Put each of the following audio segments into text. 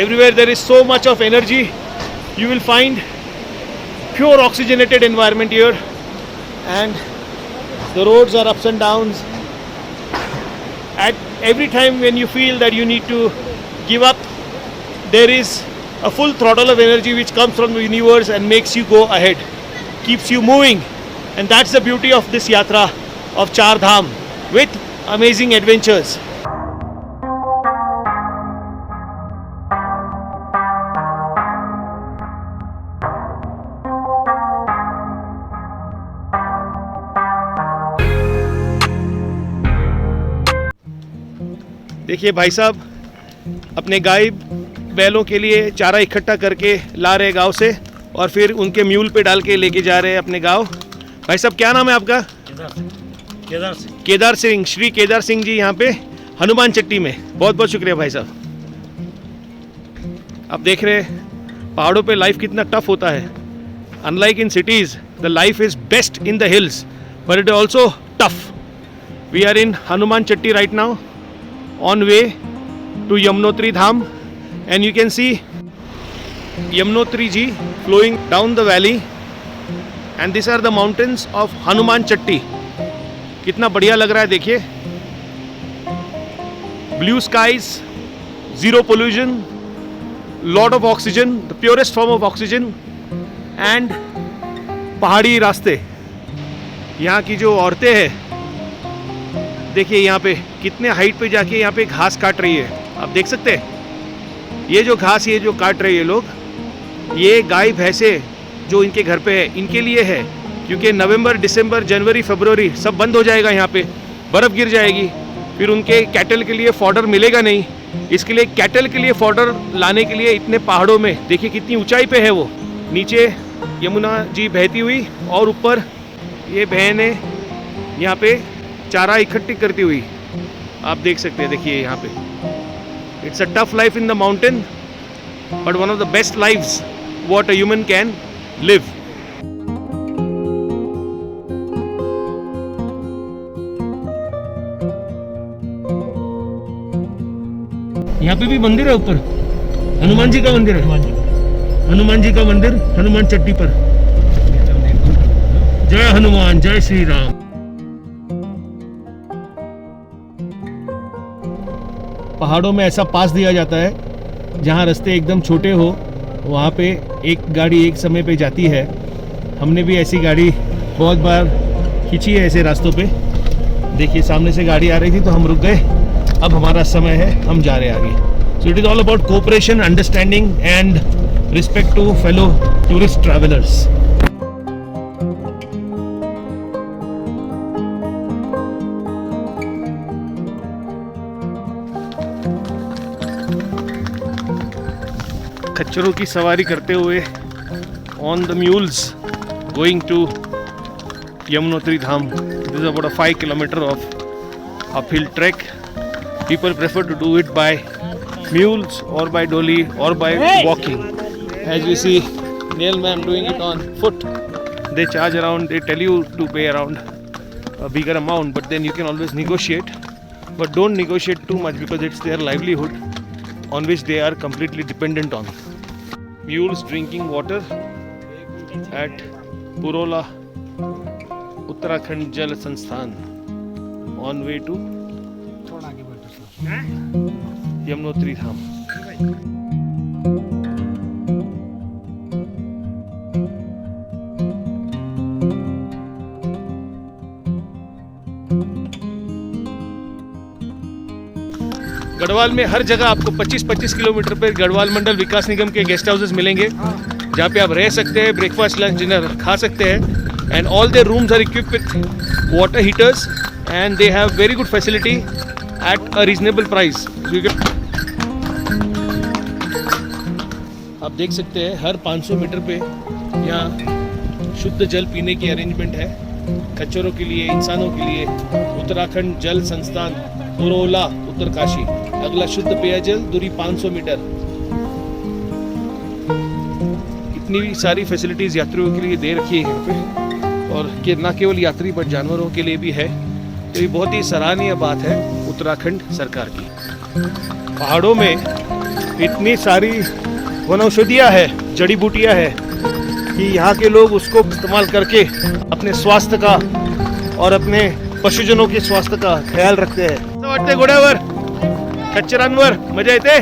Everywhere there is so much of energy. You will find pure oxygenated environment here, and the roads are ups and downs. At every time when you feel that you need to give up, there is a full throttle of energy which comes from the universe and makes you go ahead, keeps you moving. And that's the beauty of this yatra of Char Dham with amazing adventures. देखिए भाई साहब अपने गाय बैलों के लिए चारा इकट्ठा करके ला रहे गांव से, और फिर उनके म्यूल पे डाल के लेके जा रहे हैं अपने गांव। भाई साहब क्या नाम है आपका? केदार सिंह। श्री केदार सिंह जी यहाँ पे हनुमान चट्टी में। बहुत बहुत शुक्रिया भाई साहब। आप देख रहे हैं पहाड़ों पे लाइफ कितना टफ होता है। Unlike in cities the life is best in the hills, but it also tough. We are in Hanuman Chatti right now on way to Yamunotri Dham, and you can see Yamunotri ji flowing down the valley, and these are the mountains of Hanuman Chatti. कितना बढ़िया लग रहा है देखिए। Blue skies, zero pollution, lot of oxygen, the purest form of oxygen, and पहाड़ी रास्ते। यहाँ की जो औरतें हैं देखिए यहाँ पे कितने हाइट पे जाके यहाँ पे घास काट रही है। आप देख सकते हैं ये जो घास ये जो काट रहे हैं लोग, ये गाय भैंसे जो इनके घर पे है इनके लिए है, क्योंकि नवंबर दिसंबर जनवरी फरवरी सब बंद हो जाएगा, यहाँ पे बर्फ़ गिर जाएगी, फिर उनके कैटल के लिए फॉडर मिलेगा नहीं। इसके लिए कैटल के लिए फॉडर लाने के लिए इतने पहाड़ों में देखिए कितनी ऊंचाई पे है वो। नीचे यमुना जी बहती हुई और ऊपर ये बहन है यहाँ पे चारा इकट्ठी करती हुई। आप देख सकते हैं देखिए यहाँ पे। It's a tough life in the mountain, but one of the best lifes what a human can live. यहाँ पे भी मंदिर है ऊपर, हनुमान जी का मंदिर है। हनुमान जी का मंदिर हनुमान चट्टी पर। जय हनुमान, जय श्री राम। पहाड़ों में ऐसा पास दिया जाता है जहाँ रास्ते एकदम छोटे हो, वहाँ पे एक गाड़ी एक समय पे जाती है। हमने भी ऐसी गाड़ी बहुत बार खींची है ऐसे रास्तों पे। देखिए सामने से गाड़ी आ रही थी तो हम रुक गए, अब हमारा समय है, हम जा रहे हैं आगे। So it is all about cooperation, understanding and respect to fellow tourist travellers. खच्चरों की सवारी करते हुए on the mules going to Yamunotri Dham. This is about a 5 kilometer of uphill trek. People prefer to do it by mules or by dolly or by walking. As you see Neil ma'am doing it on foot. They charge around, they tell you to pay around a bigger amount, but then you can always negotiate. But don't negotiate too much because it's their livelihood on which they are completely dependent on. Mules drinking water at Purola Uttarakhand Jal Sansthan on way to Yamunotri Dham. Garhwal में हर जगह आपको 25-25 kilometre पे गढ़वाल मंडल विकास निगम के guest houses मिलेंगे जहाँ पे आप रह सकते हैं, ब्रेकफास्ट लंच डिनर खा सकते हैं। And all their rooms are equipped with water heaters and they have very good facility at a reasonable price. आप देख सकते हैं हर 500 मीटर पे यहाँ शुद्ध जल पीने की अरेंजमेंट है खच्चरों के लिए, इंसानों के लिए। उत्तराखंड जल संस्थान पुरोला उत्तरकाशी, अगला शुद्ध पेयजल दूरी 500 मीटर। इतनी सारी फैसिलिटीज यात्रियों के लिए दे रखी है यहाँ पे, और कि न केवल यात्री पर जानवरों के लिए भी है। तो ये बहुत ही सराहनीय बात है उत्तराखंड सरकार की। पहाड़ों में इतनी सारी वनौषधियाँ है, जड़ी बूटियाँ है कि यहाँ के लोग उसको इस्तेमाल करके अपने स्वास्थ्य का और अपने पशुजनों के स्वास्थ्य का ख्याल रखते हैं. कसं वाटतंय घोड्यावर, खच्चरांवर मजा येते?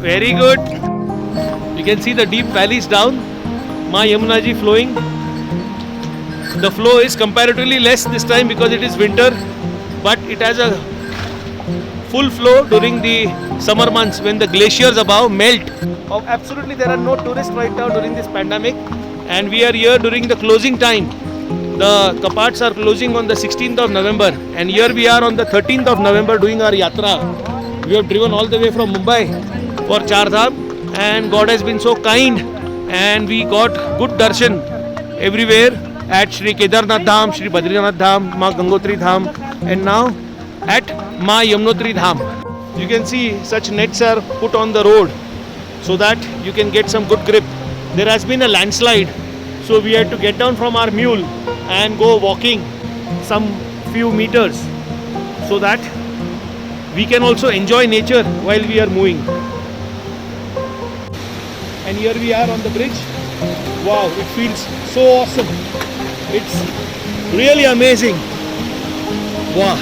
Very good. You can see the deep valleys down. मा Yamuna ji flowing. The flow is comparatively less this time because it is winter, but it has a full flow during the summer months when the glaciers above melt. Oh, absolutely, there are no tourists right now during this pandemic, and we are here during the closing time. The kapats are closing on the 16th of November, and here we are on the 13th of November doing our yatra. We have driven all the way from Mumbai for Char Dham, and God has been so kind, and we got good darshan everywhere at Shri Kedarnath Dham, Shri Badrinath Dham, Ma Gangotri Dham, and now at Ma Yamunotri Dham. You can see such nets are put on the road so that you can get some good grip. There has been a landslide, so we had to get down from our mule and go walking some few meters so that we can also enjoy nature while we are moving. And here we are on the bridge. Wow, it feels so awesome. It's really amazing. Wow.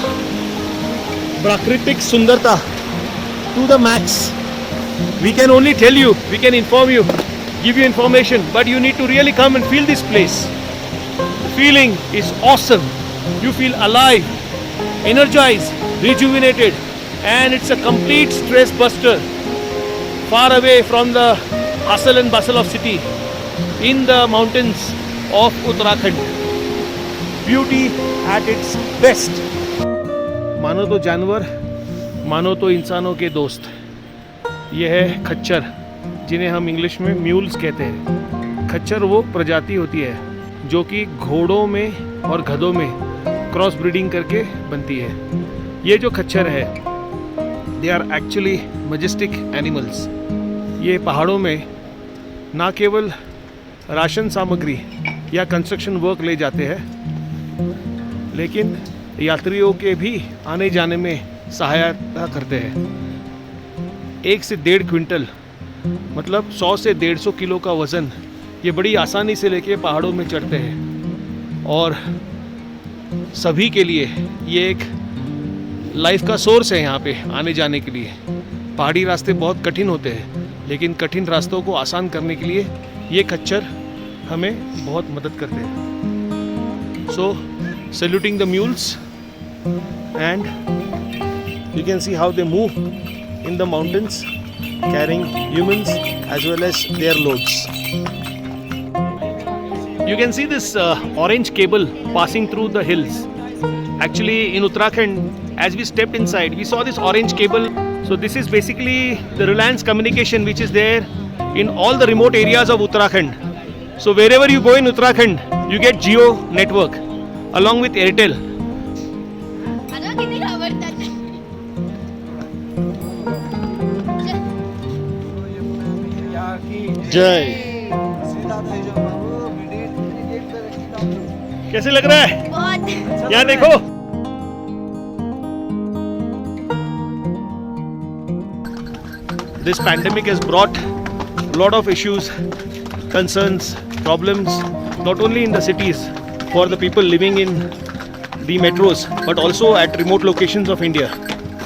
Prakritik Sundarta to the max. We can only tell you, we can inform you, give you information, but you need to really come and feel this place. The feeling is awesome. You feel alive, energized, rejuvenated, and it's a complete stress buster. Far away from the hustle and bustle of city, in the mountains of Uttarakhand. Beauty at its best. मानो तो जानवर, मानो तो इंसानों के दोस्त. यह है खच्चर, जिन्हें हम इंग्लिश में म्यूल्स कहते हैं. खच्चर वो प्रजाति होती है जो कि घोड़ों में और गधों में क्रॉस ब्रीडिंग करके बनती है. ये जो खच्चर है, they are actually majestic animals. ये पहाड़ों में ना केवल राशन सामग्री या कंस्ट्रक्शन वर्क ले जाते हैं, लेकिन यात्रियों के भी आने जाने में सहायता करते हैं. 1 से 1.5 क्विंटल मतलब 100 से 150 किलो का वज़न ये बड़ी आसानी से लेके पहाड़ों में चढ़ते हैं. और सभी के लिए ये एक लाइफ का सोर्स है यहाँ पे आने जाने के लिए. पहाड़ी रास्ते बहुत कठिन होते हैं, लेकिन कठिन रास्तों को आसान करने के लिए ये खच्चर हमें बहुत मदद करते हैं. सो saluting the mules, and you can see how they move in the mountains carrying humans as well as their loads. You can see this orange cable passing through the hills. Actually in Uttarakhand, as we stepped inside, we saw this orange cable. So this is basically the Reliance communication which is there in all the remote areas of Uttarakhand. So wherever you go in Uttarakhand, you get Jio network along with Airtel. जय. कैसे लग रहा है? बहुत. यहाँ देखो. This pandemic has brought a lot of issues, concerns, problems, not only in the cities for the people living in the metros, but also at remote locations of India.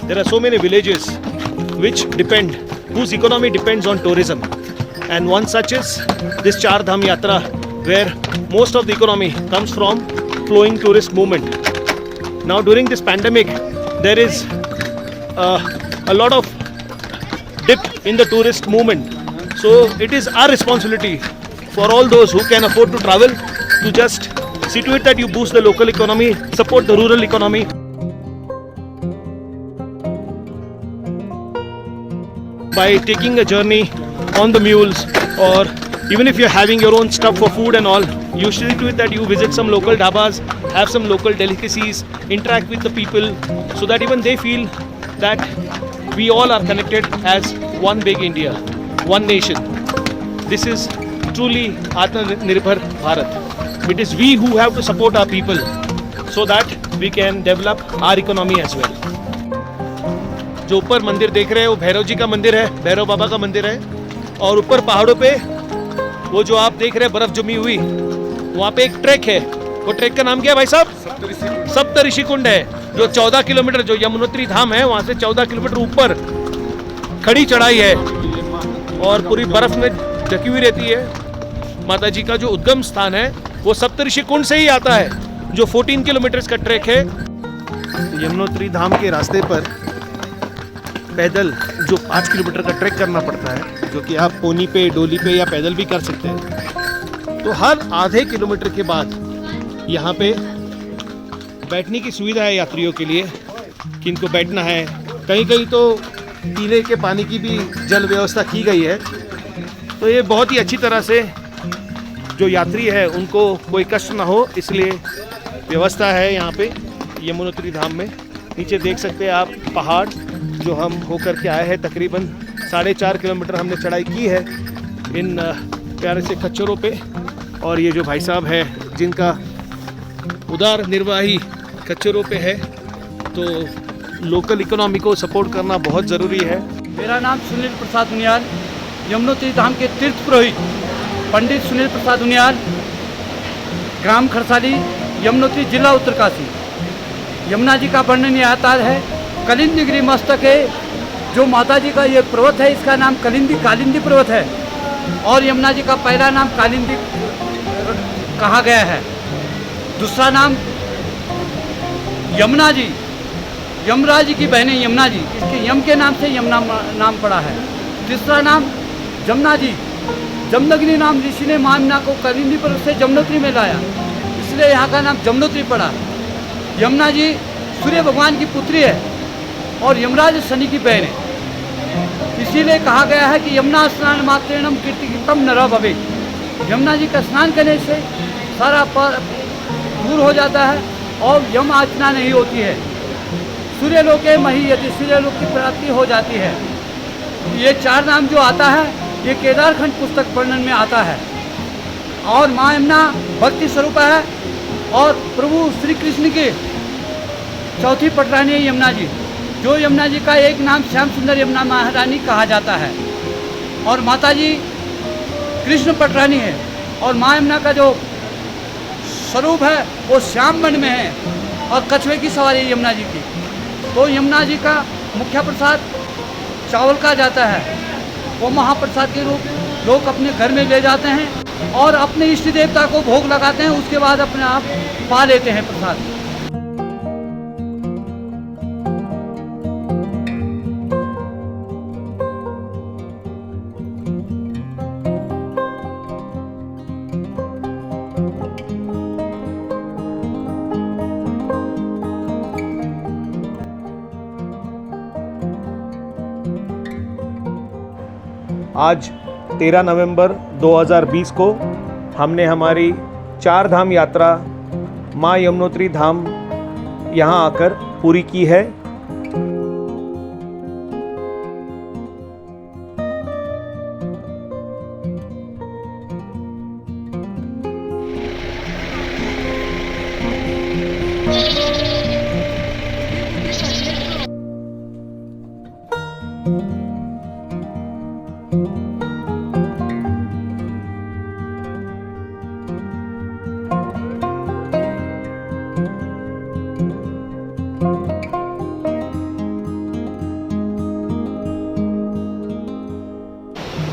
There are so many villages whose economy depends on tourism. And one such is this Char Dham Yatra, where most of the economy comes from flowing tourist movement. Now during this pandemic, there is a lot of dip in the tourist movement. So it is our responsibility for all those who can afford to travel to just see to it that you boost the local economy, support the rural economy. By taking a journey on the mules, or even if you're having your own stuff for food and all, you should do it that you visit some local dhabas, have some local delicacies, interact with the people, so that even they feel that we all are connected as one big India, one nation. This is truly Atmanirbhar Bharat. It is we who have to support our people so that we can develop our economy as well. जो ऊपर मंदिर देख रहे हैं वो भैरव जी का मंदिर है, भैरव बाबा का मंदिर है। और ऊपर पहाड़ों पे वो जो आप देख रहे हैं बर्फ जमी हुई, वहाँ पे एक ट्रैक है। वो ट्रैक का नाम क्या है भाई साहब? सप्तऋषि कुंड है, जो 14 किलोमीटर, जो यमुनोत्री धाम है वहाँ से 14 किलोमीटर ऊपर खड़ी चढ़ाई है और पूरी बर्फ में ढकी हुई रहती है। माता जी का जो उद्गम स्थान है वो सप्तऋषि कुंड से ही आता है, जो 14 किलोमीटर का ट्रैक है। यमुनोत्री धाम के रास्ते पर पैदल जो 5 किलोमीटर का ट्रैक करना पड़ता है, जो कि आप पोनी पे, डोली पे या पैदल भी कर सकते हैं। तो हर आधे किलोमीटर के बाद यहाँ पे बैठने की सुविधा है यात्रियों के लिए, किनको बैठना है। कहीं कहीं तो पीने के पानी की भी जल व्यवस्था की गई है। तो ये बहुत ही अच्छी तरह से जो यात्री है उनको कोई कष्ट ना हो, इसलिए व्यवस्था है यहाँ पे यमुनोत्री धाम में। नीचे देख सकते हैं आप पहाड़ जो हम होकर के आए हैं। तकरीबन 4.5 किलोमीटर हमने चढ़ाई की है इन प्यारे से खच्चरों पे। और ये जो भाई साहब है जिनका उदार निर्वाही खच्चरों पे है, तो लोकल इकोनॉमी को सपोर्ट करना बहुत ज़रूरी है। मेरा नाम सुनील प्रसाद उनियाल, यमुनोत्री धाम के तीर्थ पुरोहित पंडित सुनील प्रसाद उनियाल, ग्राम खरसाली, यमुनोत्री जिला उत्तरकाशी। यमुना जी का वर्णन ये आता है, कलिंदगिरी मस्तक है। जो माता जी का ये पर्वत है इसका नाम कालिंदी पर्वत है और यमुना जी का पहला नाम कालिंदी कहा गया है। दूसरा नाम यमुना जी, यमराज जी की बहनें यमुना जी, इसके यम के नाम से यमुना नाम पड़ा है। तीसरा नाम जमुना जी, जमनगिरी नाम ऋषि ने मां यमुना को कालिंदी पर्वत से जमुनोत्री में लाया, इसलिए यहाँ का नाम जमुनोत्री पड़ा। यमुना जी सूर्य भगवान की पुत्री है और यमराज शनि की बहन है, इसीलिए कहा गया है कि यमुना स्नान मात्रेणम कीर्तिकम नर भवे। यमुना जी का स्नान करने से सारा दूर हो जाता है और यम याचना नहीं होती है। सूर्यलोके मही यदि सूर्यलोक की प्राप्ति हो जाती है। ये 4 नाम जो आता है ये केदारखंड पुस्तक वर्णन में आता है। और माँ यमुना भक्ति स्वरूप है और प्रभु श्री कृष्ण की चौथी पटरानी है यमुना जी, जो यमुना जी का एक नाम श्याम सुंदर यमुना महारानी कहा जाता है। और माता जी कृष्ण पटरानी है और माँ यमुना का जो स्वरूप है वो श्याम वन में है और कछुए की सवारी यमुना जी की। तो यमुना जी का मुख्य प्रसाद चावल का जाता है, वो महाप्रसाद के रूप लोग अपने घर में ले जाते हैं और अपने इष्ट देवता को भोग लगाते हैं, उसके बाद अपने आप पा लेते हैं प्रसाद। आज 13 नवंबर 2020 को हमने हमारी 4 धाम यात्रा माँ यमुनोत्री धाम यहाँ आकर पूरी की है।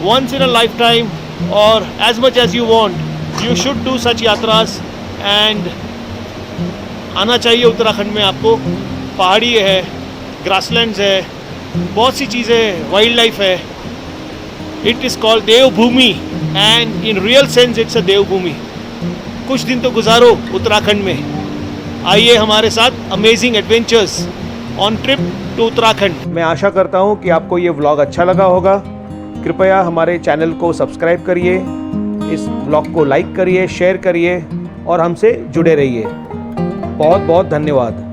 Once in a lifetime or as much as you want, you should do such yatras and आना चाहिए उत्तराखंड में आपको। पहाड़ी है, ग्रासलैंड्स है, बहुत सी चीज़ें, वाइल्ड लाइफ है। It is called Devbhoomi and in real sense it's a Devbhoomi. कुछ दिन तो गुजारो उत्तराखंड में। आइए हमारे साथ amazing adventures on trip to Uttarakhand. मैं आशा करता हूँ कि आपको ये व्लॉग अच्छा लगा होगा। कृपया हमारे चैनल को सब्सक्राइब करिए, इस व्लॉग को लाइक करिए, शेयर करिए और हमसे जुड़े रहिए। बहुत बहुत धन्यवाद।